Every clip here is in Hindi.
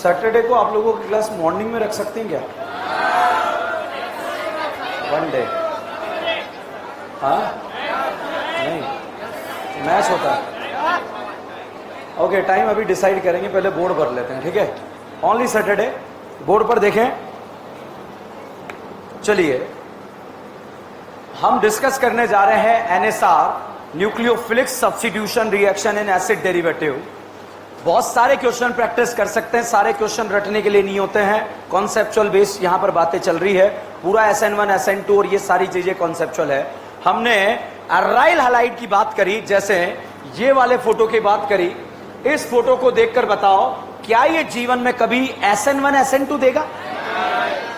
सैटरडे को आप लोगों की क्लास मॉर्निंग में रख सकते हैं क्या? One day. हाँ नहीं, मैच होता है। ओके, टाइम अभी डिसाइड करेंगे, पहले बोर्ड भर लेते हैं, ठीक है? Only Saturday. बोर्ड पर देखें। चलिए हम डिस्कस करने जा रहे हैं NSR, nucleophilic substitution reaction in acid derivative. बहुत सारे क्वेश्चन प्रैक्टिस कर सकते हैं, सारे क्वेश्चन रटने के लिए नहीं होते हैं। कॉन्सेप्चुअल बेस यहां पर बातें चल रही है, पूरा SN1 SN2 और ये सारी चीजें कॉन्सेप्चुअल है। हमने अराइल हैलाइड की बात करी, जैसे ये वाले फोटो की बात करी। इस फोटो को देखकर बताओ, क्या ये जीवन में कभी SN1 SN2 देगा?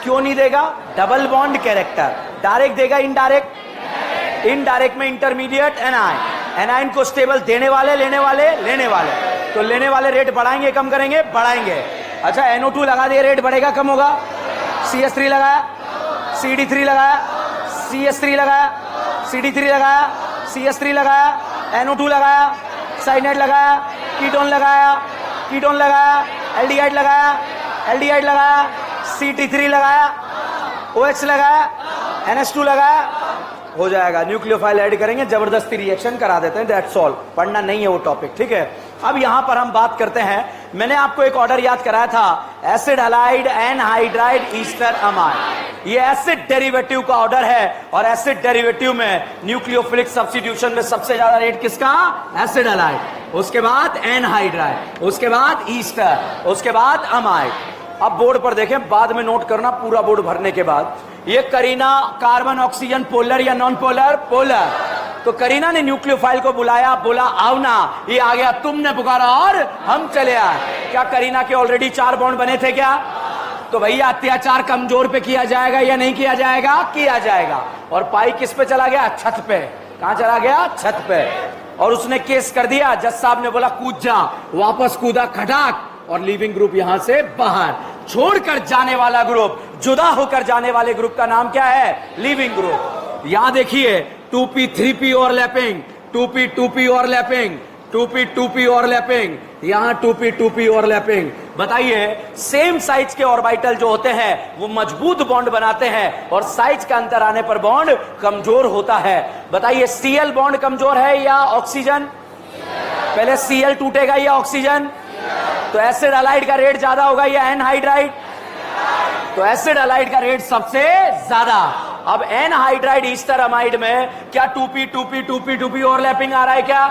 क्यों नहीं देगा? Double bond character. डायरेक्ट देगा, इनडायरेक्ट? इनडायरेक्ट में इंटरमीडिएट एनाइन, एनाइन को स्टेबल देने वाले, लेने वाले, लेने वाले। तो लेने वाले रेट बढ़ाएंगे कम करेंगे? बढ़ाएंगे। अच्छा, NO2 लगा दिए, रेट बढ़ेगा कम होगा? CS3 लगाया, CD3 लगाया, CS3 लगाया, CD3 लगाया, CS3 लगाया, NO2 लगाया, साइनाइड लगाया, कीटोन लगाया, कीटोन लगाया, एल्डिहाइड लगाया, एल्डिहाइड लगाया, CT3 लगाया, OH लगाया, NH2 लगाया, हो जाएगा। न्यूक्लियोफाइल ऐड करेंगे, जबरदस्ती रिएक्शन करा देते हैं, दैट्स ऑल। पढ़ना नहीं है वो टॉपिक, ठीक है? अब यहां पर हम बात करते हैं, मैंने आपको एक ऑर्डर याद कराया था, acid halide, anhydride, Easter amide. ये एसिड डेरिवेटिव का ऑर्डर है, और एसिड डेरिवेटिव में न्यूक्लियोफिलिक सब्स्टिट्यूशन में सबसे ज्यादा रेट किसका? एसिड हैलाइड, उसके बाद एनहाइड्राइड, उसके बाद ईस्टर, उसके बाद अमाइड। अब बोर्ड पर देखें, बाद में नोट करना पूरा बोर्ड भरने के बाद। ये करीना कार्बन ऑक्सीजन पोलर या नॉन पोलर? पोलर। तो करीना ने न्यूक्लियोफाइल को बुलाया, बोला आओ ना, ये आ गया, तुमने पुकारा और हम चले आए। क्या करीना के ऑलरेडी 4 बॉन्ड बने थे क्या? तो भैया अत्याचार कमजोर पे किया जाएगा या नहीं किया जाएगा? किया जाएगा। और पाई किस पे चला गया? छत पे। कहां चला गया? छत पे। और उसने केस कर दिया, जज साहब ने बोला कूद जा, वापस कूदा, खटाक, और लिविंग ग्रुप यहां से बाहर। छोड़कर जाने वाला ग्रुप, जुदा होकर जाने वाले ग्रुप का नाम क्या है? Leaving group. यहां देखिए 2p 3p overlapping, 2p 2p overlapping, 2p 2p overlapping, यहां 2p 2p ओवरलैपिंग। बताइए, सेम साइज के ऑर्बिटल जो होते हैं वो मजबूत बॉन्ड बनाते हैं, और साइज का अंतर आने पर बॉन्ड कमजोर होता है। बताइए, Cl बॉन्ड कमजोर है या ऑक्सीजन? पहले Cl टूटेगा या ऑक्सीजन? तो एसिड हैलाइड का रेट ज्यादा होगा या एनहाइड्राइड? तो एसिड हैलाइड का रेट सबसे ज्यादा। अब एनहाइड्राइड ईस्टर अमाइड में क्या 2p 2p 2p 2p overlapping आ रहा है क्या?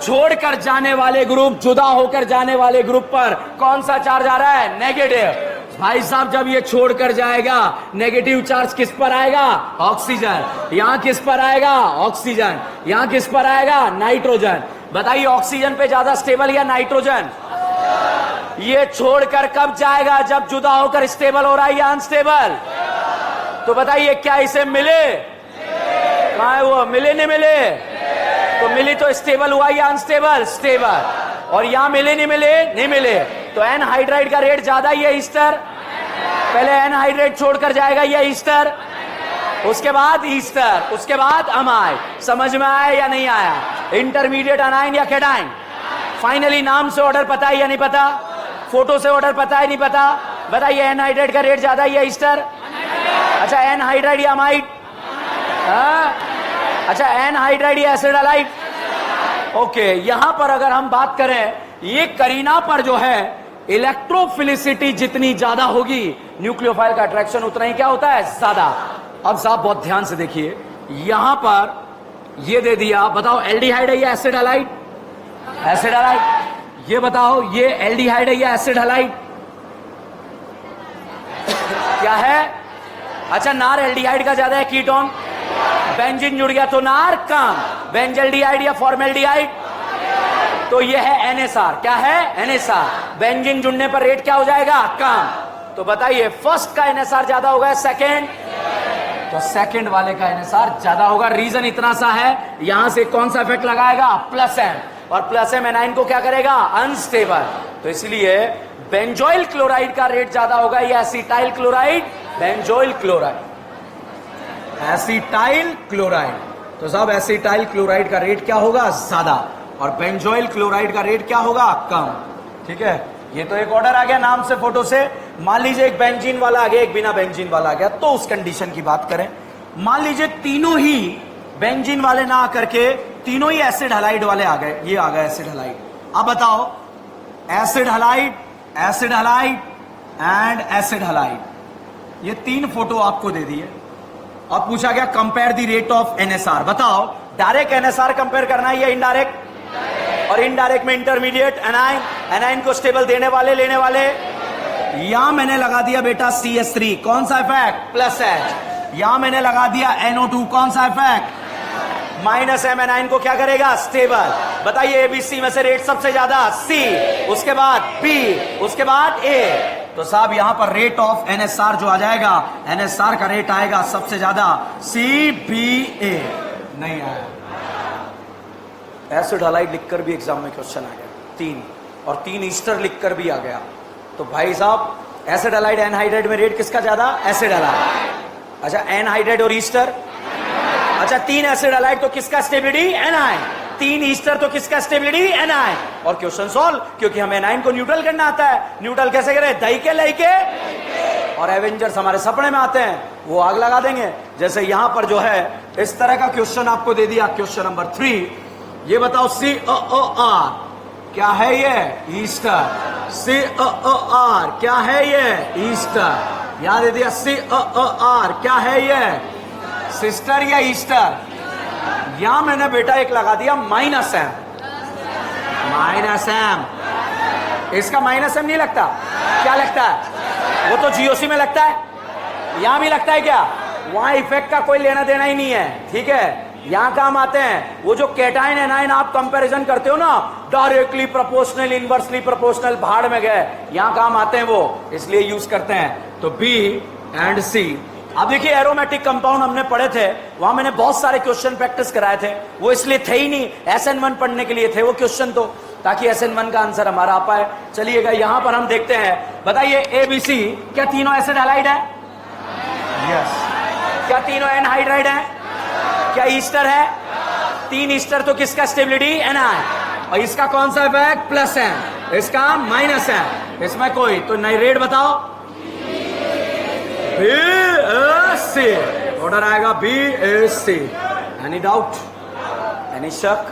छोड़कर जाने वाले ग्रुप, जुदा होकर जाने वाले ग्रुप पर कौन सा चार्ज आ रहा है? नेगेटिव। भाई साहब, जब ये छोड़कर जाएगा, नेगेटिव चार्ज किस पर आएगा? ऑक्सीजन। यहां किस पर आएगा? ऑक्सीजन। यहां किस पर आएगा? नाइट्रोजन। बताइए, ऑक्सीजन पे ज्यादा स्टेबल या नाइट्रोजन? ये छोड़कर कब जाएगा? जब जुदा होकर स्टेबल हो रहा है या अनस्टेबल? तो बताइए, क्या इसे मिले? कहां है वो? मिले नहीं मिले? तो मिली तो स्टेबल हुआ या अनस्टेबल? स्टेबल। और यहां मिले नहीं मिले? नहीं मिले। तो एनहाइड्राइड का रेट ज्यादा या ईस्टर? पहले एनहाइड्राइड छोड़कर जाएगा या ईस्टर? उसके बाद ईस्टर, उसके बाद अमाइड। समझ में आया या नहीं आया? इंटरमीडिएट अनाइन या केटाइन? फाइनली नाम से ऑर्डर पता है या नहीं पता? फोटो से ऑर्डर पता है नहीं पता? बताइए, एनहाइड्राइड का रेट ज्यादा या ईस्टर? अच्छा, एनहाइड्राइड या अमाइड? अच्छा, एनहाइड्राइड या एसिड हैलाइड? ओके, यहां पर अगर हम बात करें, ये करीना पर जो है इलेक्ट्रोफिलिसिटी जितनी ज्यादा होगी, न्यूक्लियोफाइल का अट्रैक्शन उतना ही क्या होता है? ज्यादा। अब साहब बहुत ध्यान से देखिए, यहां पर ये दे दिया, बताओ एल्डिहाइड है या एसिड हैलाइड? Acid halide. ये बताओ, ये एल्डिहाइड है या एसिड हैलाइड? क्या है? अच्छा, नार एल्डिहाइड का ज्यादा है, कीटोन। बेंजीन जुड़ गया तो नार कम। बेंजल्डिहाइड या फॉर्मेल्डिहाइड? तो ये है एनएसआर। क्या है? एनएसआर। बेंजीन जुड़ने पर रेट क्या हो जाएगा? कम। तो बताइए, फर्स्ट का एनएसआर ज्यादा होगा, सेकेंड? तो सेकेंड वाले का एनएसआर ज्यादा होगा। रीजन इतना सा है, यहां से कौन सा इफेक्ट लगाएगा? प्लस एम, और प्लस एम एनाइन को क्या करेगा? अनस्टेबल। तो इसलिए बेंजोइल क्लोराइड का रेट ज्यादा होगा या acetyl chloride? Benzoyl chloride, acetyl chloride. तो साहब एसिटाइल क्लोराइड का रेट क्या होगा? ज्यादा, और बेंजोइल क्लोराइड का रेट क्या होगा? कम। ठीक है। ये तो एक ऑर्डर आ गया नाम से फोटो से। मान लीजिए एक बेंजीन वाला आ गया, एक बिना बेंजीन वाला आ गया, तो उस कंडीशन की बात करें। मान लीजिए तीनों ही बेंजीन वाले ना आकर के तीनों ही एसिड हलाइड वाले आ गए, ये आ गए एसिड हलाइड। अब बताओ acid halide and acid halide, ये 3 फोटो आपको दे दिए और पूछा गया compare the rate of NSR. बताओ डायरेक्ट एनएसआर कंपेयर करना है या इनडायरेक्ट? और इनडायरेक्ट में इंटरमीडिएट एनाइन, एनाइन को स्टेबल देने वाले लेने वाले। यहां मैंने लगा दिया बेटा CH3, कौन सा इफेक्ट? Plus H। यहां मैंने लगा दिया NO2, कौन सा इफेक्ट? Minus M। एनाइन को क्या करेगा? स्टेबल। बताइए ABC में से रेट सबसे ज्यादा C, उसके बाद B, उसके बाद A। तो साहब यहां पर रेट ऑफ एनएसआर जो आ जाएगा, एनएसआर का रेट आएगा सबसे ज्यादा CBA। नहीं आया। एसिड हलाइड लिखकर भी एग्जाम में क्वेश्चन आ गया 3, और 3 ईस्टर लिखकर भी आ गया। तो भाई साहब एसिड हलाइड एनहाइड्राइड में रेट किसका ज्यादा? Acid halide. अच्छा एनहाइड्राइड और ईस्टर, अच्छा 3 एसिड हलाइड तो किसका स्टेबिलिटी? एनाइन। 3 ईस्टर तो किसका स्टेबिलिटी? एनाइन। और क्वेश्चन सॉल्व, क्योंकि हमें एनाइन को न्यूट्रल करना आता है। न्यूट्रल कैसे करें? दही के लई के। और एवेंजर्स हमारे सपने में आते हैं, वो आग लगा देंगे। जैसे यहां पर जो है इस तरह का क्वेश्चन आपको दे दिया, क्वेश्चन नंबर 3। ये बताओ COOR क्या है? ये ईस्टर। COOR क्या है? ये ईस्टर। यहां दे दिया COOR क्या है? ये सिस्टर या ईस्टर। यहां मैंने बेटा एक लगा दिया माइनस M। इसका माइनस M नहीं लगता? क्या लगता है? वो तो GOC में लगता है, यहां भी लगता है क्या? वहां इफेक्ट का कोई लेना देना ही नहीं है, ठीक है। यहां काम आते हैं वो जो कैटाइन एनाइन आप कंपैरिजन करते हो ना, डायरेक्टली प्रोपोर्शनल इनवर्सली प्रोपोर्शनल, भाड़ में गए, यहां काम आते हैं वो, इसलिए यूज करते हैं। तो B एंड C। अब देखिए एरोमेटिक कंपाउंड हमने पढ़े थे, वहां मैंने बहुत सारे क्वेश्चन प्रैक्टिस कराए थे। वो इसलिए थे ही नहीं, SN1 पढ़ने के लिए थे वो क्वेश्चन, तो ताकि SN1 का आंसर हमारा आ पाए। चलिएगा यहां पर हम देखते हैं। बताइए ABC क्या तीनों एसिड हैलाइड है? यस। क्या तीनों एनहाइड्राइड है? क्या ईस्टर है? 3 ईस्टर तो किसका स्टेबिलिटी? एनाइन। और इसका कौन सा इफेक्ट? प्लस M, इसका माइनस M। इसमें कोई तो नहीं। रेट बताओ। BAC ऑर्डर आएगा BAC। एनी डाउट, एनी शक?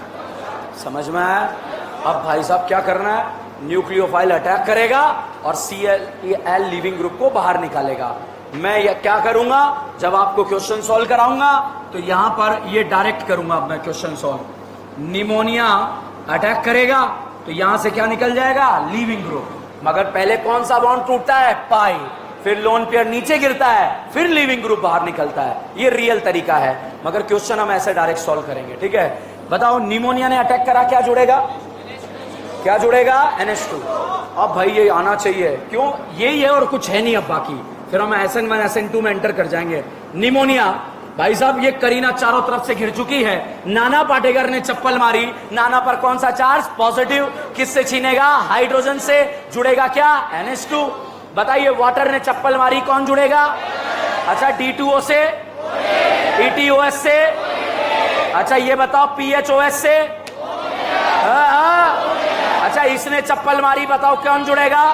समझ में आया? अब भाई साहब क्या करना है? न्यूक्लियोफाइल अटैक करेगा और CL लीविंग ग्रुप को बाहर निकालेगा। मैं ये क्या करूंगा? जब आपको क्वेश्चन सॉल्व कराऊंगा तो यहां पर ये डायरेक्ट करूंगा मैं क्वेश्चन सॉल्व। निमोनिया अटैक करेगा तो यहां से क्या निकल जाएगा? Leaving group. मगर पहले कौन सा बॉन्ड टूटता है? पाई, फिर लोन पेयर नीचे गिरता है, फिर लीविंग ग्रुप बाहर निकलता है। ये रियल तरीका है, मगर क्वेश्चन हम ऐसे डायरेक्ट सॉल्व करेंगे, ठीक है। बताओ निमोनिया ने अटैक करा, क्या जुड़ेगा? क्या जुड़ेगा? NH2। अब भाई ये आना चाहिए, क्यों? यही है और कुछ है नहीं अब बाकी, फिर हम SN1 SN2 में एंटर कर जाएंगे। निमोनिया भाई साहब ये करीना चारों तरफ से घिर चुकी है। नाना पाटेकर ने चप्पल मारी, नाना पर कौन सा चार्ज? पॉजिटिव। किससे छीनेगा? हाइड्रोजन से। जुड़ेगा क्या? NH2। बताइए वाटर ने चप्पल मारी, कौन जुड़ेगा? अच्छा D2O से, ETOS से। अच्छा ये बताओ PHOS से। अच्छा इसने चप्पल मारी, बताओ कौन जुड़ेगा?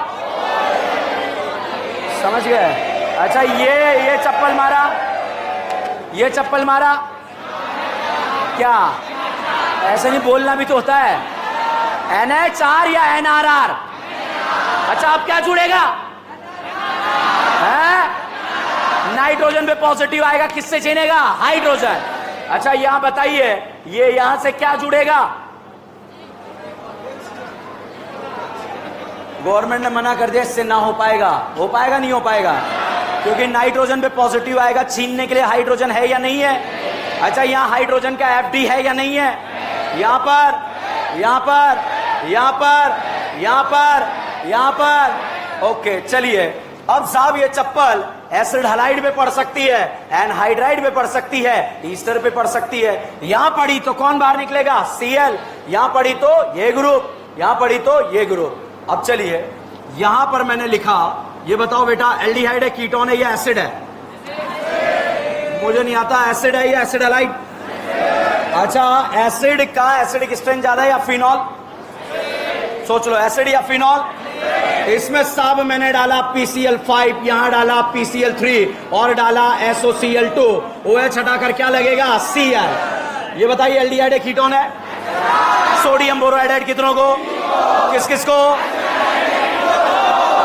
समझ गए? अच्छा ये चप्पल मारा, ये चप्पल मारा, क्या? ऐसे नहीं बोलना भी तो होता है। NHR या NRR? अच्छा अब क्या जुड़ेगा? नाइट्रोजन पे पॉजिटिव आएगा, किससे छीनेगा? हाइड्रोजन। अच्छा यहां बताइए ये यहां से क्या जुड़ेगा? गवर्नमेंट ने मना कर दिया, इससे ना हो पाएगा। हो पाएगा? नहीं हो पाएगा, क्योंकि नाइट्रोजन पे पॉजिटिव आएगा। छीनने के लिए हाइड्रोजन है या नहीं है? अच्छा यहां हाइड्रोजन का FD है या नहीं है? यहां पर, यहां पर, यहां पर, यहां पर, यहां पर। ओके चलिए, अब साहब ये चप्पल एसिड हलाइड पे पड़ सकती है, एनहाइड्राइड पे पड़ सकती है, ईस्टर पे पड़ सकती है। यहां पड़ी तो कौन बाहर निकलेगा? Cl। यहां पड़ी तो ये ग्रुप, यहां पड़ी तो ये ग्रुप। अब चलिए यहां पर मैंने लिखा, ये बताओ बेटा एल्डिहाइड है, कीटोन है या एसिड है? मुझे नहीं आता, एसिड है या एसिड हलाइड? अच्छा एसिड का एसिडिक स्ट्रेंथ ज्यादा है या फिनॉल? सोच लो, एसिड या फिनॉल? इसमें सब मैंने डाला PCl5, यहां डाला PCl3 और डाला SOCl2। OH हटाकर क्या लगेगा? Cl। ये बताइए एल्डिहाइड कीटोन है। सोडियम बोरोहाइड्रेट कितनों को? किस किस को?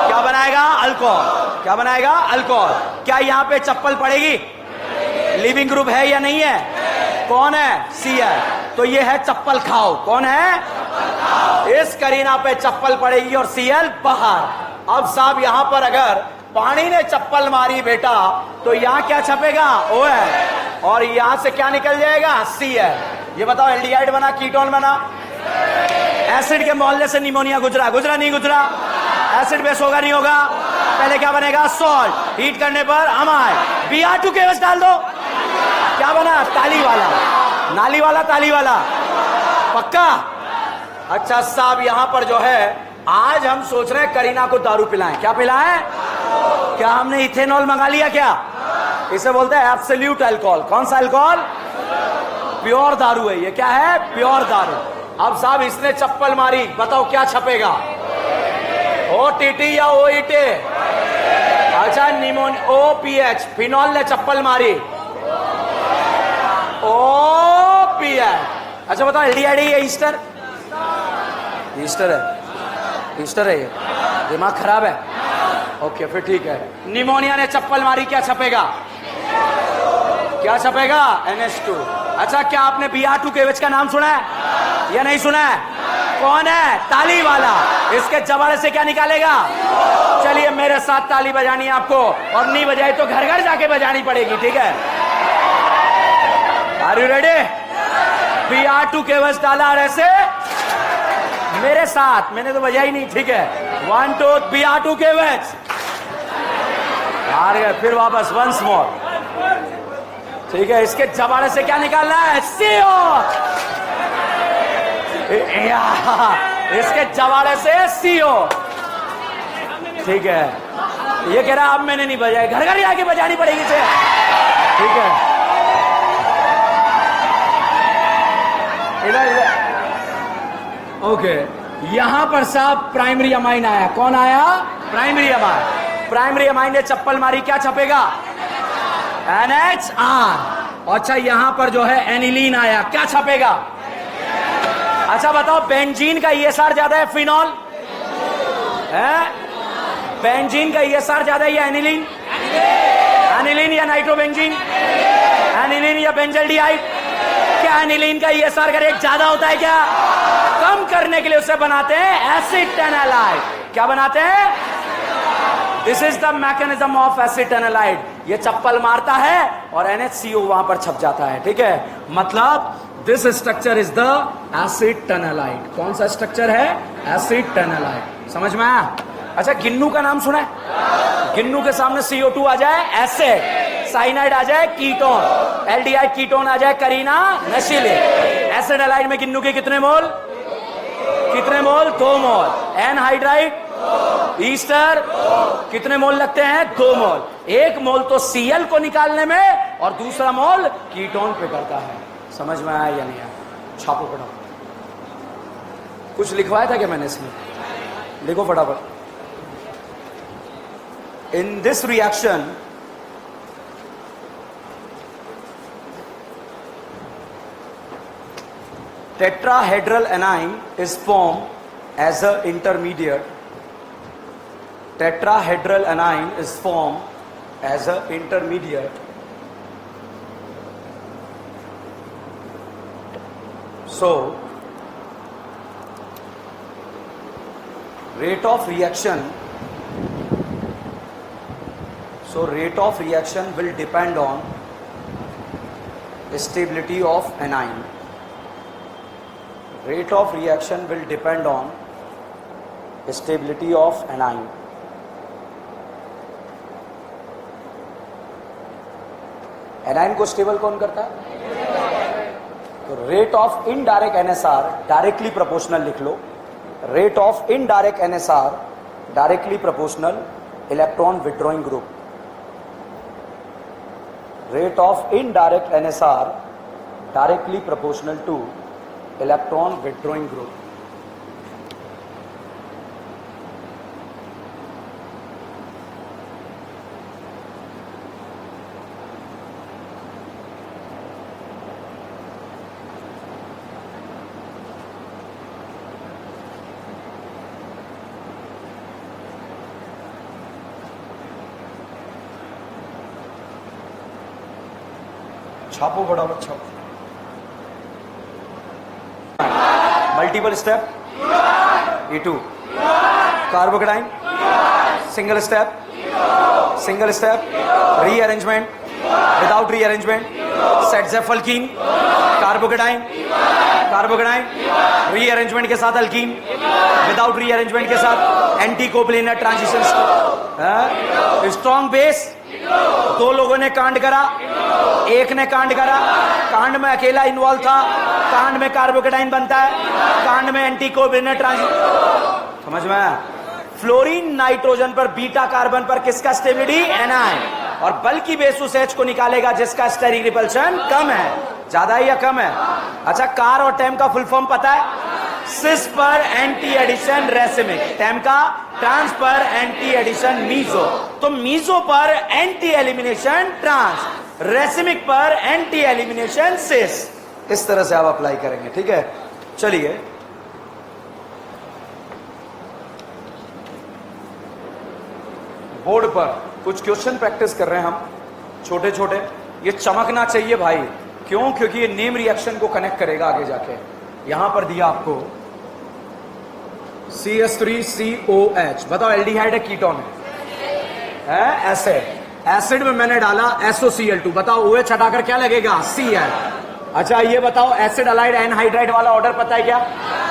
क्या बनाएगा? अल्कोहल। क्या बनाएगा? अल्कोहल। क्या यहां पे चप्पल पड़ेगी? लिविंग ग्रुप है या नहीं है? कौन है? Cl। तो ये है चप्पल खाओ। कौन है? इस करीना पे चप्पल पड़ेगी और Cl बाहर। अब साहब यहां पर अगर पानी ने चप्पल मारी बेटा तो यहां क्या छपेगा? OH। और यहां से क्या निकल जाएगा? Cl। ये बताओ एल्डिहाइड बना, कीटोन बना। एसिड के मोहल्ले से निमोनिया गुजरा? गुजरा नहीं गुजरा? एसिड बेस होगा नहीं होगा? पहले क्या बनेगा? सॉल्ट। हीट करने पर अमाइड। Br2 केवल डाल दो, क्या बना? ताली वाला। नाली वाला, ताली वाला। पक्का? अच्छा साहब यहां पर जो है आज हम सोच रहे हैं करीना को दारू पिलाएं। क्या पिलाएं? क्या हमने इथेनॉल मंगा लिया क्या? इसे बोलते हैं एब्सोल्यूट अल्कोहल। कौन सा अल्कोहल? प्योर दारू है ये। क्या है? प्योर दारू। अब साहब इसने चप्पल मारी, बताओ क्या छपेगा? OTT या OET? अच्छा निमोनिया। OPH। फिनॉल ने चप्पल मारी, OPH। अच्छा बताओ एल्डिहाइड है या ईस्टर? ईस्टर है। ईस्टर है ये। दिमाग खराब है? ओके फिर ठीक है। निमोनिया ने चप्पल मारी, क्या छपेगा? क्या छपेगा? NH2। अच्छा क्या आपने Br2 केवच का नाम सुना है या नहीं सुना है? कौन है? ताली वाला। इसके जबाड़े से क्या निकालेगा? चलिए मेरे साथ ताली बजानी है आपको, और नहीं बजाई तो घर घर जाके बजानी पड़ेगी। ठीक है? Are you ready? Br2 केवच डाला और ऐसे मेरे साथ। मैंने तो बजाई नहीं। ठीक है? 1 2 Br2 केवच। हार गए। फिर वापस वंस मोर। ठीक है? इसके जबाड़े से क्या निकालना है? CO। इसके जबाड़े से CO। ठीक है? ये कह रहा अब मैंने नहीं बजाई, घर घर जाके बजानी पड़ेगी इसे। ठीक है? इधर ओके। यहां पर साहब प्राइमरी अमाइन आया। कौन आया? Primary amine. प्राइमरी अमाइन ने चप्पल मारी, क्या छपेगा? NHR। अच्छा यहां पर जो है एनिलीन आया, क्या छपेगा? अच्छा बताओ बेंजीन का ESR ज्यादा है फिनॉल है? बेंजीन का ESR ज्यादा है या एनिलीन? एनिलीन या नाइट्रोबेंजीन? एनिलीन या बेंजल्डिहाइड? क्या एनिलीन का ESR का रेट ज्यादा होता है क्या? कम करने के लिए उसे बनाते हैं एसिटेनालाइड। क्या बनाते हैं? This is the mechanism of acetanilide. ये चप्पल मारता है और NHCO वहां पर छप जाता है। ठीक है? मतलब दिस स्ट्रक्चर इज द एसिटेनालाइड। कौन सा स्ट्रक्चर है? एसिटेनालाइड। समझ में आया? अच्छा गिन्नू का नाम सुना है? गिन्नू के सामने CO2 आ जाए एसिड, साइनाइड आ जाए कीटोन, एल्डिहाइड कीटोन आ जाए करीना नशीले। एसिडालाइड में गिन्नू के कितने मोल? कितने मोल? 2 मोल। एनहाइड्राइड ईस्टर कितने मोल लगते हैं? 2 मोल। 1 मोल तो Cl को निकालने में और दूसरा मोल कीटोन पे करता है। समझ में आया या नहीं आया? छापो फटाफट। कुछ लिखवाया था क्या मैंने इसमें? लिखो फटाफट। In this reaction, tetrahedral anion is formed as a intermediate. Tetrahedral anion is formed as a intermediate. So, rate of reaction will depend on stability of anion. Rate of reaction will depend on stability of anion. Anion को स्टेबल कौन करता है? तो rate of indirect NSR directly proportional लिख लो। Rate of indirect NSR directly proportional electron withdrawing group. Rate of indirect NSR directly proportional to electron withdrawing group. छापो फटाफट छापो। Multiple step E2, carbocation single step rearrangement without rearrangement, सेट जेफल्कीन कार्बोकेटाइन रीअरेंजमेंट के साथ अल्कीन, विदाउट रीअरेंजमेंट के साथ anti coplanar transition, strong base. दो लोगों ने कांड करा, एक ने कांड करा, कांड में अकेला इन्वॉल्व था, कांड में कार्बोकेटाइन बनता है, कांड में एंटी कोप्लेनर ट्रांजिशन। समझ में आया? फ्लोरीन नाइट्रोजन पर बीटा कार्बन पर किसका स्टेबिलिटी? एनायन। और बल की बेस उस H को निकालेगा जिसका स्टेरिक रिपल्शन कम है। ज्यादा है या कम है? अच्छा, कार और टेम का फुल फॉर्म पता है? सिस पर एंटी एडिशन रेसिमिक, टेम का ट्रांस पर एंटी एडिशन मीजो, तो मीजो पर एंटी एलिमिनेशन ट्रांस, रेसिमिक पर एंटी एलिमिनेशन सिस। इस तरह से आप अप्लाई करेंगे, ठीक है? चलिए, बोर्ड पर कुछ क्वेश्चन प्रैक्टिस कर रहे हैं हम, छोटे छोटे। ये चमकना चाहिए भाई, क्यों? क्योंकि ये नेम रिएक्शन को कनेक्ट करेगा आगे जाके। यहां पर दिया आपको CH3COH, बताओ एल्डिहाइड है कीटोन है? एसिड। एसिड में मैंने डाला SOCl2, बताओ OH हटाकर क्या लगेगा? Cl। अच्छा, ये बताओ एसिड अलाइड एनहाइड्राइड वाला ऑर्डर पता है क्या?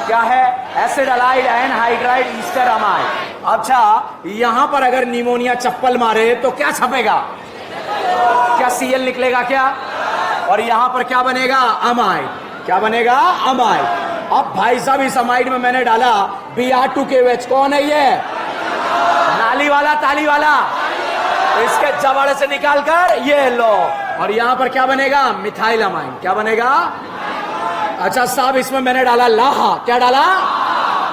क्या है? Acid allied anhydride Easter amide. अच्छा, यहां पर अगर निमोनिया चप्पल मारे तो क्या छपेगा? क्या Cl निकलेगा क्या? और यहां पर क्या बनेगा? अमाइड। क्या बनेगा? अमाइड। अब भाई साहब, इस अमाइड में मैंने डाला Br2KOH। कौन है ये? नाली वाला, ताली वाला। इसके जबड़ से निकालकर ये लो, और यहां पर क्या बनेगा? Methyl amine. क्या बनेगा? अच्छा साहब, इसमें मैंने डाला लाहा। क्या डाला?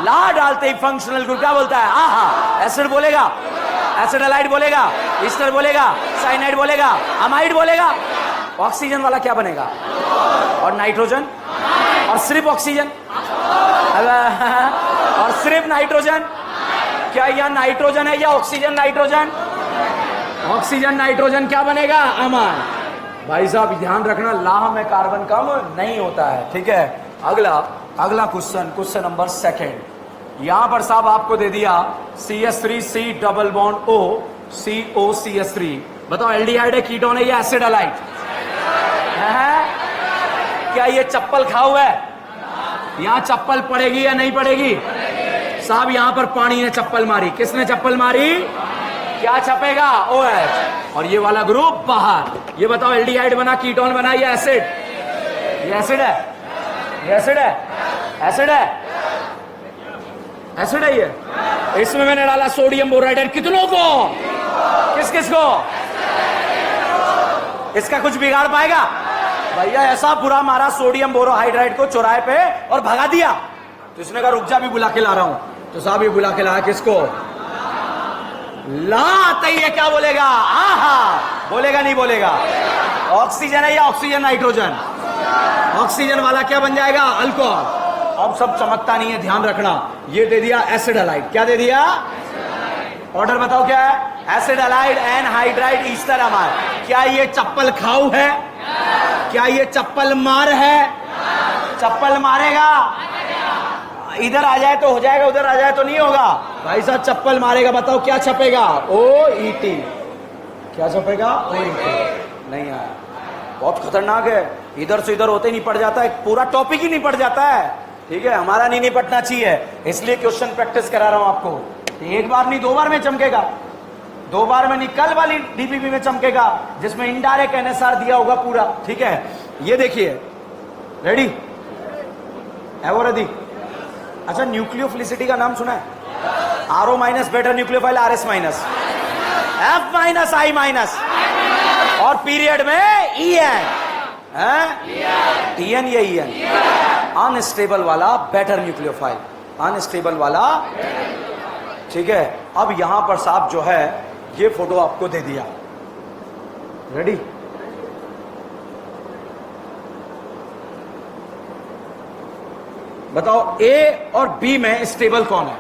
ला डालते ही फंक्शनल ग्रुप क्या बोलता है? आहा। एसिड बोलेगा, एसिड अलाइड बोलेगा, ईस्टर बोलेगा, साइनाइड बोलेगा, अमाइड बोलेगा। ऑक्सीजन वाला क्या बनेगा? और नाइट्रोजन, और सिर्फ ऑक्सीजन, और सिर्फ नाइट्रोजन। क्या यह नाइट्रोजन है या ऑक्सीजन नाइट्रोजन? Oxygen nitrogen. क्या बनेगा? अमाइन। भाई साहब ध्यान रखना, लाह में कार्बन कम नहीं होता है, ठीक है? अगला क्वेश्चन नंबर 2। यहां पर साहब आपको दे दिया CH3C double bond O COCH3। बताओ एल्डिहाइड है कीटोन है या एसिड अलाइड है? क्या ये चप्पल खाऊ है? यहां चप्पल पड़ेगी या नहीं पड़ेगी? साहब यहां पर पानी ने चप्पल मारी। किसने चप्पल मारी? क्या छपेगा? OH। और ये वाला ग्रुप बाहर। ये बताओ एल्डिहाइड बना, कीटोन बना या एसिड? ये एसिड है, ये एसिड है, एसिड है, एसिड है ये। इसमें मैंने डाला सोडियम बोराइड। कितनों को? किस किस को? इसका कुछ बिगाड़ पाएगा? भैया ऐसा पूरा मारा सोडियम बोरोहाइड्राइड को चौराहे पे और भगा दिया। तो इसने कहा रुक जा, भी बुला के ला रहा हूं। तो साहब ये बुला के लाया किसको? ला। तो ये क्या बोलेगा? आहा। बोलेगा नहीं बोलेगा? ऑक्सीजन है या ऑक्सीजन नाइट्रोजन? ऑक्सीजन वाला क्या बन जाएगा? अल्कोहल। अब सब चमकता नहीं है, ध्यान रखना। ये दे दिया एसिड अलाइड। क्या दे दिया? ऑर्डर बताओ क्या है? Acid allied anhydride Easter amide. क्या ये चप्पल खाऊ है? क्या ये चप्पल मार है? चप्पल मारेगा? इधर आ जाए तो हो जाएगा, उधर आ जाए तो नहीं होगा। भाई साहब चप्पल मारेगा, बताओ क्या छपेगा? OET। क्या छपेगा? OET। नहीं आया, बहुत खतरनाक है। इधर से इधर होते नहीं पड़ जाता है, पूरा टॉपिक ही नहीं पड़ जाता है, ठीक है? हमारा नहीं निपटना चाहिए, इसलिए क्वेश्चन प्रैक्टिस करा रहा हूं आपको। एक बार नहीं, 2 बार में चमकेगा। 2 बार में नहीं, कल वाली DPP में चमकेगा जिसमें इनडायरेक्ट NSR दिया होगा पूरा, ठीक है? ये देखिए, रेडी? एवोरदी। अच्छा, न्यूक्लियोफिलिसिटी का नाम सुना है? RO minus better nucleophile, RS minus, F minus, I minus, और पीरियड में EN है, TN या EN। अनस्टेबल वाला बेटर न्यूक्लियोफाइल, अनस्टेबल वाला, ठीक है? अब यहां पर साहब जो है ये फोटो आपको दे दिया, रेडी? बताओ A और B में स्टेबल कौन है?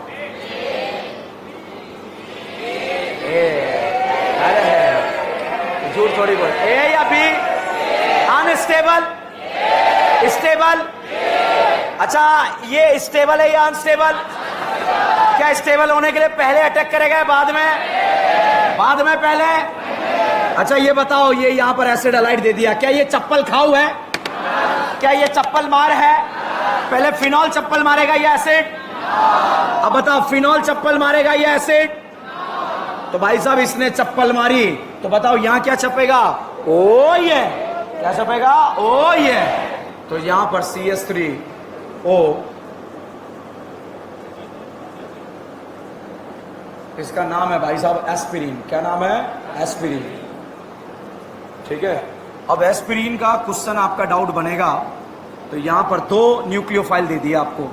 अरे झूठ थोड़ी बोल। A या B? Unstable, stable. अच्छा, ये स्टेबल है या अनस्टेबल? क्या स्टेबल होने के लिए पहले अटैक करेगा बाद में? बाद में पहले? अच्छा ये बताओ, ये यहां पर एसिड अलाइड दे दिया, क्या ये चप्पल खाऊ है? क्या ये चप्पल मार है? पहले फिनॉल चप्पल मारेगा या एसिड? अब बताओ, फिनॉल चप्पल मारेगा या एसिड? तो भाई साहब इसने चप्पल मारी, तो बताओ यहां क्या छपेगा? ओ ये क्या छपेगा? ओ ये। तो यहां पर CH3O, इसका नाम है भाई साहब एस्पिरिन। क्या नाम है? एस्पिरिन। ठीक है। अब एस्पिरिन का क्वेश्चन आपका डाउट बनेगा, तो यहां पर दो न्यूक्लियोफाइल दे दिया आपको,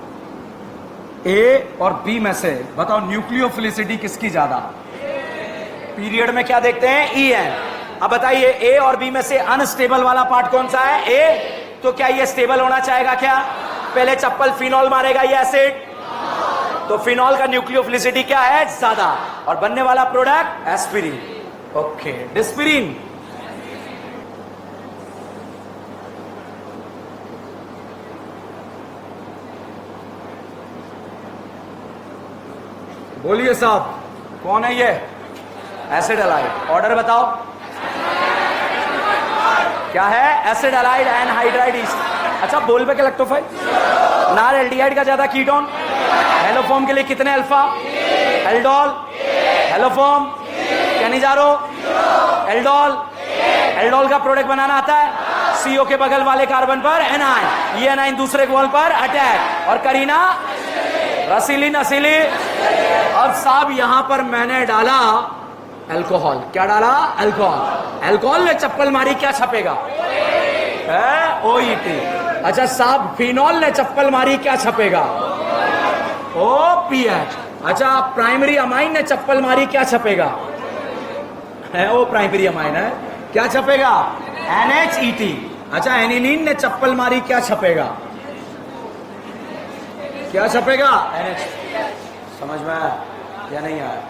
ए और बी में से बताओ न्यूक्लियोफिलिसिटी किसकी ज्यादा? पीरियड में क्या देखते हैं? EN। अब बताइए ए और बी में से अनस्टेबल वाला पार्ट कौन सा है? ए। तो क्या ये स्टेबल होना चाहेगा? क्या पहले चप्पल फिनॉल मारेगा या एसिड? तो फिनॉल का न्यूक्लियोफिलिसिटी क्या है? ज्यादा। और बनने वाला प्रोडक्ट एस्पिरिन। Okay, Disprin. बोलिए साहब, कौन है ये? Acid allied. ऑर्डर बताओ क्या है? Acid allied anhydride east. अच्छा, बोल पे क्या लैक्टोफाइल, नार एल्डिहाइड का ज्यादा कीटोन। हेलोफॉर्म के लिए कितने alpha? Aldol. Haloform Cannizzaro, aldol. Aldol का प्रोडक्ट बनाना आता है? CO के बगल वाले कार्बन पर एनाइन, ये एनाइन दूसरे वॉल पर अटैक, और करीना रसीली नसीली। अब साहब यहां पर मैंने डाला अल्कोहल। क्या डाला? अल्कोहल। अल्कोहल ने चप्पल मारी, क्या छपेगा? OET। अच्छा साहब, फिनॉल ने चप्पल मारी, क्या छपेगा? OPH। अच्छा, प्राइमरी अमाइन ने चप्पल मारी, क्या छपेगा? है वो प्राइमरी अमाइन है, क्या छपेगा? NHET। अच्छा, एनिलीन ने चप्पल मारी, क्या छपेगा? क्या छपेगा? NH। समझ में आया या नहीं आया?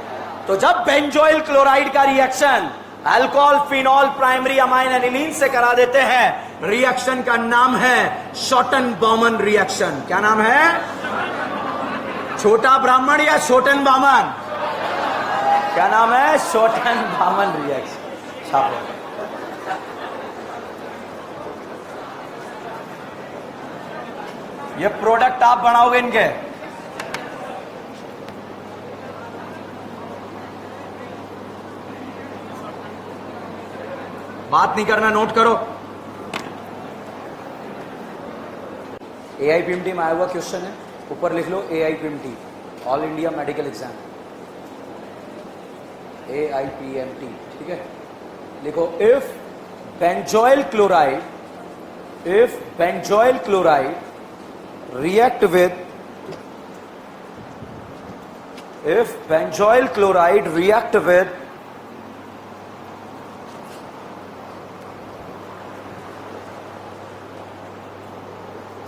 तो जब बेंजोइल क्लोराइड का reaction alcohol phenol primary amine aniline से करा देते हैं, रिएक्शन का नाम है शॉर्टन बॉमन रिएक्शन। क्या नाम है? छोटा ब्राह्मण या छोटन बामन? क्या नाम है? शॉर्टन बामन रिएक्शन। छापो। ये प्रोडक्ट आप बनाओगे इनके। बात नहीं करना, नोट करो। AIPMT में आया हुआ क्वेश्चन है, ऊपर लिख लो AIPMT, all India medical exam. AIPMT, ठीक है। लिखो, if benzoyl chloride react with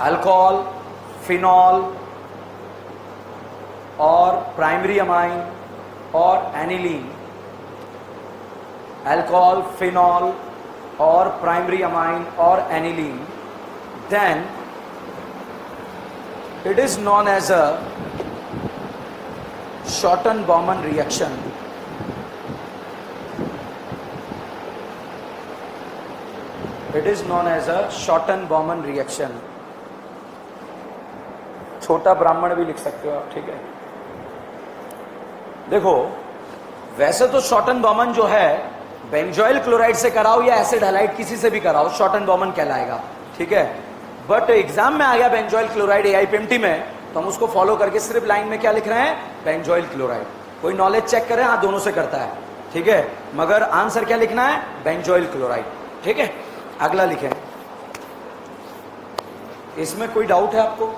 alcohol, phenol और प्राइमरी अमाइन और एनिलीन, अल्कोहल, फिनॉल और प्राइमरी अमाइन और aniline, then it is known as a Schotten-Baumann reaction. It is known as a Schotten-Baumann reaction. छोटा ब्राह्मण भी लिख सकते हो आप, ठीक है। देखो, वैसे तो शॉर्टन-बॉमन जो है बेंजोइल क्लोराइड से कराओ या एसिड हैलाइड किसी से भी कराओ, शॉर्टन-बॉमन कहलाएगा, ठीक है। बट एग्जाम में आ गया बेंजोइल क्लोराइड AIPMT में, तो हम उसको फॉलो करके सिर्फ लाइन में क्या लिख रहे हैं? Benzoyl chloride. कोई नॉलेज चेक करें, हाँ दोनों से करता है, ठीक है, मगर आंसर क्या लिखना है? बेंजोइल क्लोराइड, ठीक है। अगला लिखें। इसमें कोई डाउट है आपको?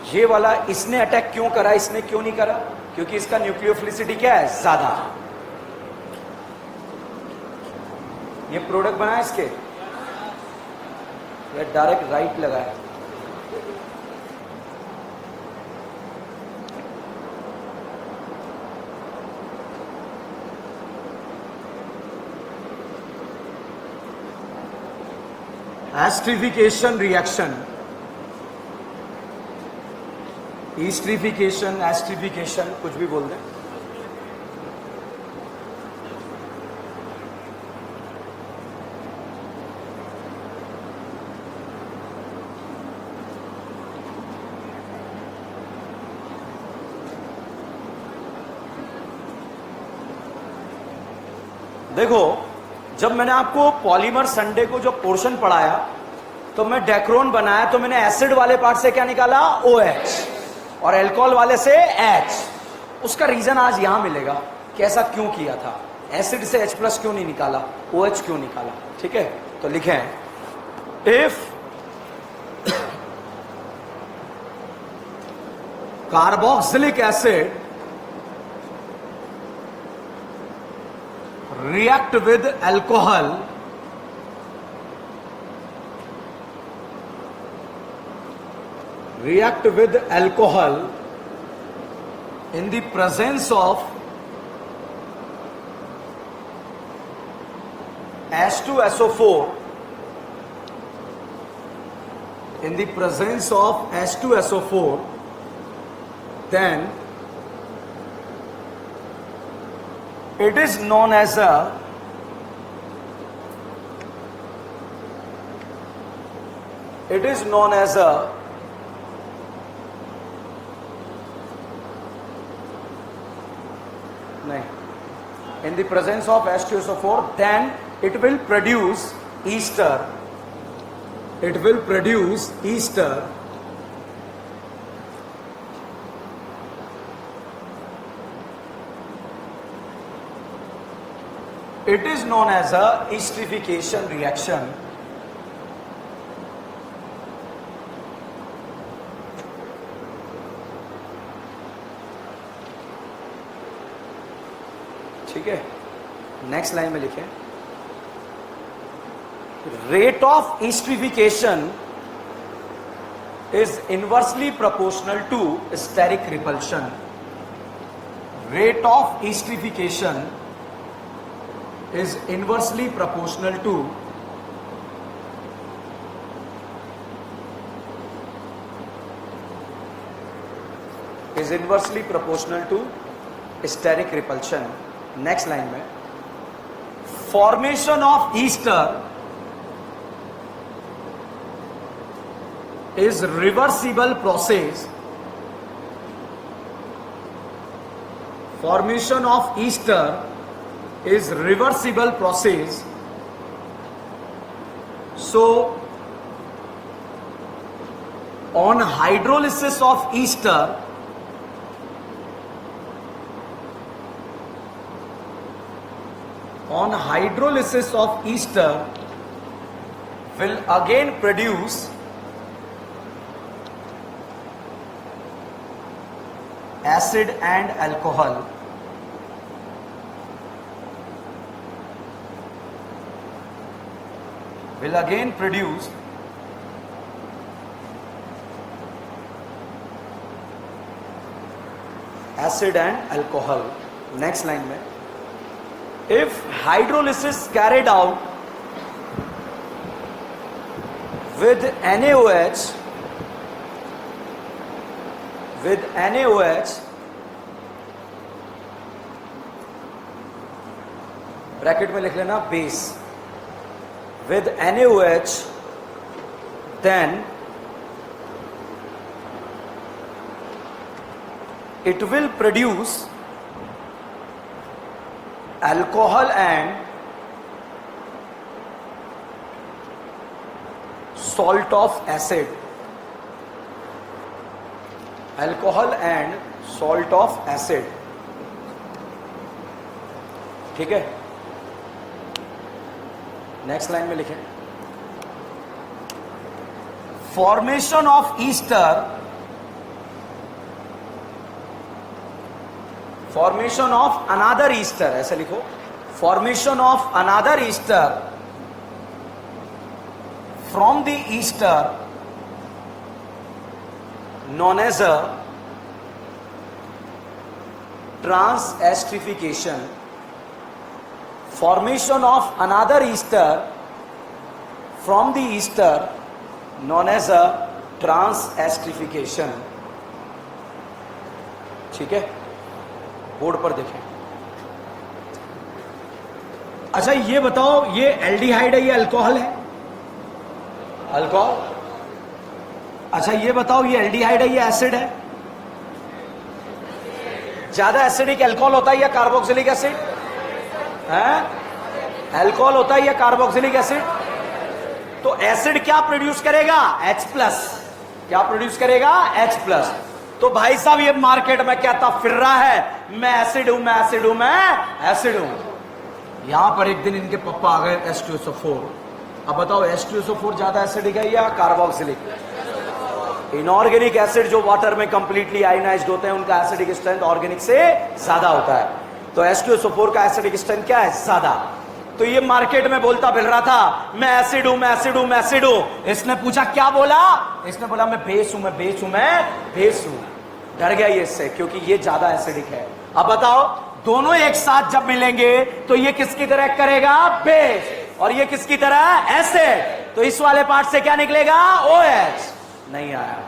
ये वाला इसने अटैक क्यों करा, इसने क्यों नहीं करा? क्योंकि इसका न्यूक्लियोफिलिसिटी क्या है? ज्यादा। ये प्रोडक्ट बना है इसके, ये डायरेक्ट राइट लगा है। एस्ट्रिफिकेशन रिएक्शन, ईस्ट्रिफिकेशन, एस्ट्रिफिकेशन, कुछ भी बोल दें। देखो, जब मैंने आपको पॉलीमर संडे को जो पोर्शन पढ़ाया तो मैं डेक्रोन बनाया, तो मैंने एसिड वाले पार्ट से क्या निकाला, OH, और अल्कोहल वाले से H। उसका रीजन आज यहां मिलेगा कि ऐसा क्यों किया था, एसिड से H+ क्यों नहीं निकाला, OH क्यों निकाला। ठीक है, तो लिखें, if carboxylic acid react with alcohol, in the presence of H2SO4, in the presence of H2SO4, then it is known as a in the presence of H2SO4, then it will produce ester. It will produce ester it is known as a esterification reaction. ठीक है, नेक्स्ट लाइन में लिखें, rate of esterification is inversely proportional to steric repulsion. Rate of esterification is inversely proportional to steric repulsion. Next line में, formation of ester is reversible process. Formation of ester is reversible process. So on hydrolysis of ester, will again produce acid and alcohol. Will again produce acid and alcohol. Next line में, if hydrolysis carried out with NaOH, bracket में लिख लेना base, with NaOH, then it will produce alcohol and salt of acid. Alcohol and salt of acid. ठीक है, नेक्स्ट लाइन में लिखें, formation of ester, formation of another ester, ऐसे लिखो, formation of another ester from the ester known as a transesterification. Formation of another ester from the ester known as a transesterification. ठीक है, बोर्ड पर देखें। अच्छा ये बताओ, ये एल्डिहाइड है, ये अल्कोहल है? अल्कोहल। अच्छा ये बताओ, ये एल्डिहाइड है, ये एसिड है? ज्यादा एसिडिक अल्कोहल होता है या कार्बोक्सिलिक एसिड है? अल्कोहल होता है या कार्बोक्सिलिक एसिड? तो एसिड क्या प्रोड्यूस करेगा? H plus. क्या प्रोड्यूस करेगा? H plus. तो भाई साहब ये मार्केट में कहता फिर रहा है मैं एसिड हूं, मैं एसिड हूं, मैं एसिड हूं। यहां पर एक दिन इनके पप्पा आ गए H2SO4। अब बताओ H2SO4 ज्यादा एसिडिक है या कार्बोक्सिलिक? इनऑर्गेनिक एसिड जो वाटर में कंप्लीटली आयनाइज्ड होते हैं उनका एसिडिक स्ट्रेंथ ऑर्गेनिक से ज्यादा होता है। तो H2SO4 का एसिडिक स्ट्रेंथ क्या है? ज्यादा। तो ये मार्केट में बोलता फिर रहा था मैं एसिड हूं, मैं एसिड हूं, मैं एसिड हूं। इसने पूछा क्या बोला? इसने बोला मैं बेस हूं, मैं बेस हूं, मैं बेस हूं। डर गया ये इससे, क्योंकि ये ज्यादा एसिडिक है। अब बताओ दोनों एक साथ जब मिलेंगे तो ये किसकी तरह करेगा? बेस। और ये किसकी तरह? एसिड। तो इस वाले पार्ट से क्या निकलेगा? OH। नहीं आया,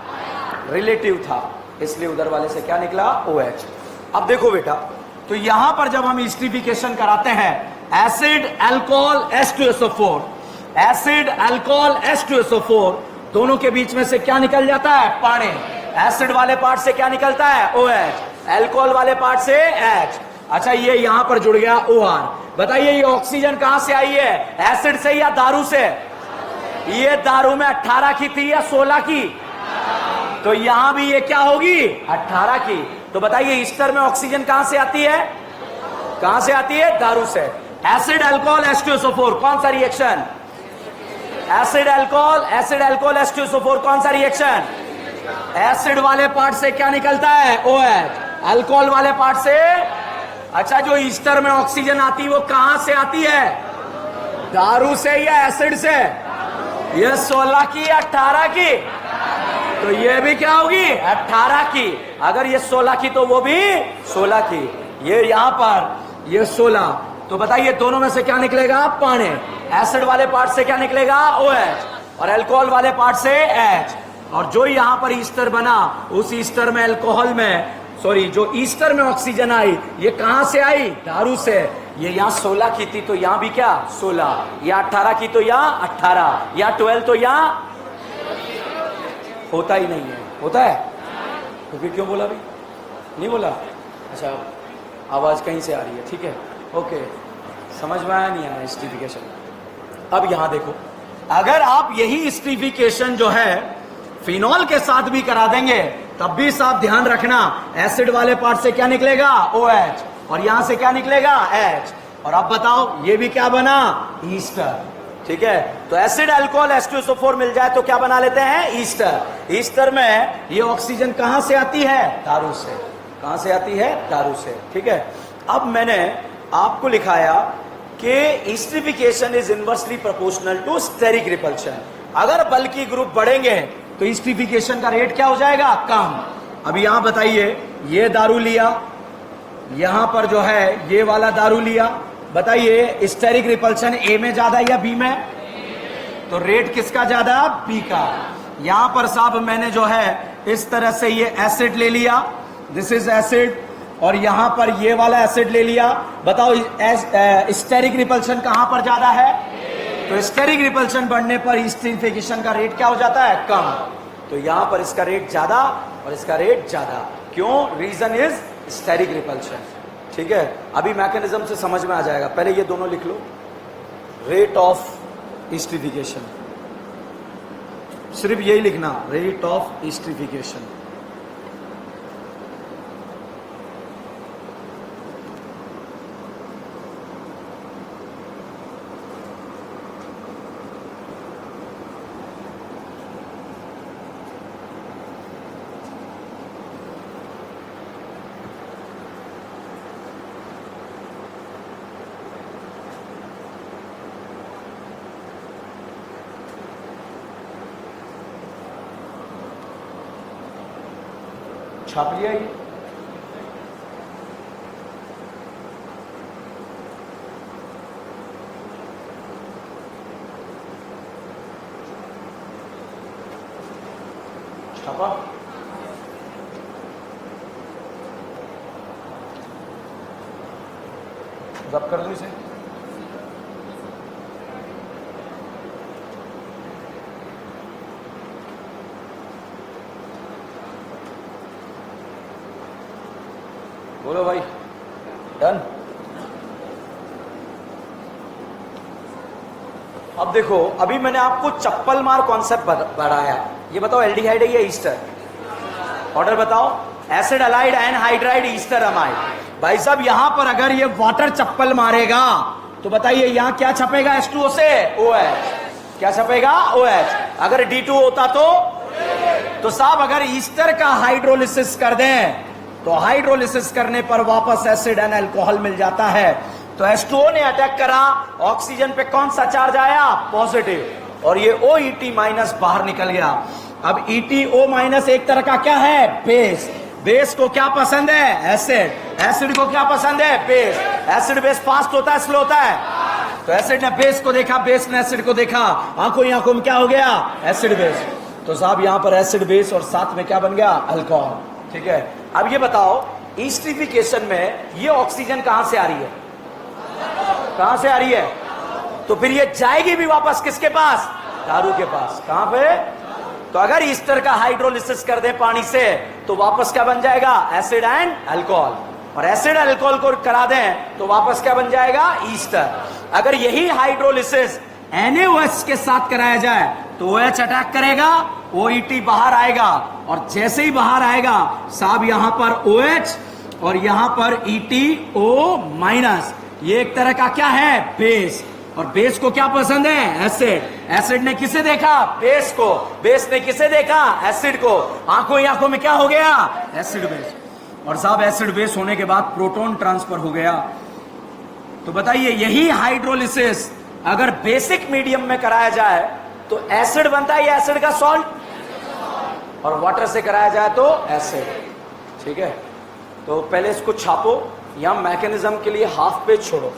रिलेटिव था, इसलिए उधर वाले से क्या निकला? OH। अब देखो बेटा, तो यहां पर जब हम एस्टरिफिकेशन कराते हैं acid alcohol H2SO4, acid alcohol H2SO4, दोनों के बीच में से क्या निकल जाता है? पानी। एसिड वाले पार्ट से क्या निकलता है? OH। अल्कोहल वाले पार्ट से H। अच्छा ये यहां पर जुड़ गया OR। बताइए ये ऑक्सीजन कहां से आई है? एसिड से या दारू से? ये दारू में 18 की थी या 16 की? तो यहां भी ये क्या होगी? 18 की। तो बताइए ईस्टर में ऑक्सीजन कहां से आती है? कहां से आती है? दारू से। एसिड अल्कोहल H2SO4 कौन सा रिएक्शन? एसिड अल्कोहल H2SO4 कौन सा रिएक्शन? एसिड वाले पार्ट से क्या निकलता है? OH। अल्कोहल वाले पार्ट से। अच्छा जो ईस्टर में ऑक्सीजन आती है वो कहां से आती है? दारू से या एसिड से? ये 16 की या 18 की? तो ये भी क्या होगी? 18 की। अगर ये 16 की तो वो भी 16 की। ये यहां पर ये 16। तो बताइए दोनों में से क्या निकलेगा? पानी। एसिड वाले पार्ट से क्या निकलेगा? OH। और अल्कोहल वाले पार्ट से H। और जो यहां पर ईस्टर बना, उस ईस्टर में अल्कोहल में जो ईस्टर में ऑक्सीजन आई, ये कहां से आई? दारू से। ये यहां 16 की थी तो यहां भी क्या? 16। या 18 की तो यहां 18, या 12 तो यहां होता ही नहीं है। होता है तो फिर क्यों बोला भी? नहीं बोला? अच्छा आवाज कहीं से आ रही है, ठीक है, ओके। समझ में आया? नहीं आया एस्टरिफिकेशन? अब यहां देखो, अगर आप यही एस्टरिफिकेशन जो है फिनॉल के साथ भी करा देंगे तब भी साफ ध्यान रखना, एसिड वाले पार्ट से क्या निकलेगा? OH। और यहां से क्या निकलेगा? H। और अब बताओ ये भी क्या बना? ईस्टर। ठीक है, तो एसिड अल्कोहल H2SO4 मिल जाए तो क्या बना लेते हैं? ईस्टर। ईस्टर में ये ऑक्सीजन कहां से आती है? दारू से। कहां से आती है? दारू से। ठीक है, अब मैंने आपको लिखाया कि esterification is inversely proportional to steric repulsion. अगर बल की ग्रुप बढ़ेंगे तो एस्टरिफिकेशन का रेट क्या हो जाएगा? कम। अब यहां बताइए, ये दारू लिया, यहां पर जो है ये वाला दारू लिया, बताइए स्टेरिक रिपल्शन A में ज्यादा या B में? तो रेट किसका ज्यादा? B का। यहां पर साहब मैंने जो है इस तरह से ये एसिड ले लिया, दिस इज एसिड, और यहां पर ये वाला एसिड ले लिया। बताओ स्टेरिक रिपल्शन कहां पर ज्यादा है? तो स्टेरिक रिपल्शन बढ़ने पर एस्टरिफिकेशन का रेट क्या हो जाता है? कम। तो यहां पर इसका रेट ज्यादा और इसका रेट ज्यादा। क्यों? Reason is steric repulsion. ठीक है, अभी मैकेनिज्म से समझ में आ जाएगा। पहले ये दोनों लिख लो, रेट ऑफ एस्टरिफिकेशन, सिर्फ यही लिखना, रेट ऑफ एस्टरिफिकेशन। छाप लिया ये? छापा। जब कर दूं इसे। बोलो भाई, डन। अब देखो, अभी मैंने आपको चप्पल मार कॉन्सेप्ट बढ़ाया। ये बताओ एल्डिहाइड है या ईस्टर? ऑर्डर बताओ। Acid allied anhydride Easter amide. भाई साहब यहां पर अगर ये वाटर चप्पल मारेगा तो बताइए यहां क्या छपेगा? H2O से OH। क्या छपेगा? OH। अगर D2 होता तो साहब अगर ईस्टर का हाइड्रोलिसिस कर दें तो हाइड्रोलिसिस करने पर वापस एसिड एंड अल्कोहल मिल जाता है। तो H2O ने अटैक करा, ऑक्सीजन पे कौन सा चार्ज आया? पॉजिटिव, और ये OET माइनस बाहर निकल गया। अब ETO माइनस एक तरह का क्या है? बेस। बेस को क्या पसंद है? एसिड। एसिड को क्या पसंद है? बेस। एसिड बेस फास्ट होता है, स्लो होता है? तो एसिड ने बेस को देखा, बेस ने एसिड को देखा, आंखों ही आंखों में क्या हो गया? Acid base. तो साहब यहां पर एसिड बेस और साथ में क्या बन गया? अल्कोहल। ठीक है, अब ये बताओ ईस्टरिफिकेशन में ये ऑक्सीजन कहां से आ रही है? कहां से आ रही है? तो फिर ये जाएगी भी वापस किसके पास? दारू के पास। कहां पे? तो अगर ईस्टर का हाइड्रोलिसिस कर दे पानी से तो वापस क्या बन जाएगा? Acid and alcohol. और एसिड अल्कोहल को करा दें तो वापस क्या बन जाएगा? ईस्टर। अगर यही हाइड्रोलिसिस NaOH के साथ कराया जाए तो OH अटैक करेगा, OET बाहर आएगा, और जैसे ही बाहर आएगा साहब यहां पर OH और यहां पर ETO माइनस। ये एक तरह का क्या है? बेस। और बेस को क्या पसंद है? एसिड। एसिड ने किसे देखा? बेस को। बेस ने किसे देखा? एसिड को। आंखों ही आंखों में क्या हो गया? Acid base. और साहब एसिड बेस होने के बाद प्रोटॉन ट्रांसफर हो गया। तो बताइए यही हाइड्रोलिसिस अगर बेसिक मीडियम में कराया जाए तो एसिड बनता है या एसिड का सॉल्ट? और वाटर से कराया जाए तो एसिड। ठीक है, तो पहले इसको छापो, या मैकेनिज्म के लिए हाफ पेज छोड़ो।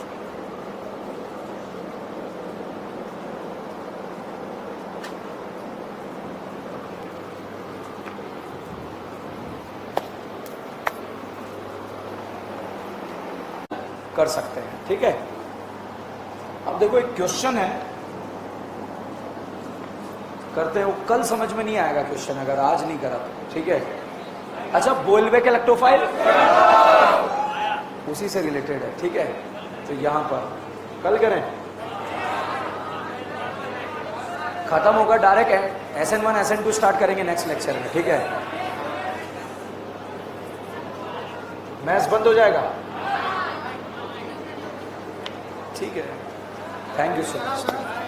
कर सकते हैं, ठीक है। अब देखो एक क्वेश्चन है, करते हैं, वो कल समझ में नहीं आएगा क्वेश्चन अगर आज नहीं करा तो, ठीक है। अच्छा, बोलबेक इलेक्ट्रोफाइल उसी से रिलेटेड है, ठीक है। तो यहां पर कल करें, खत्म होगा डायरेक्ट SN1 SN2 स्टार्ट करेंगे नेक्स्ट लेक्चर में, ठीक है। मैथ्स बंद हो जाएगा, ठीक है। Thank you so much.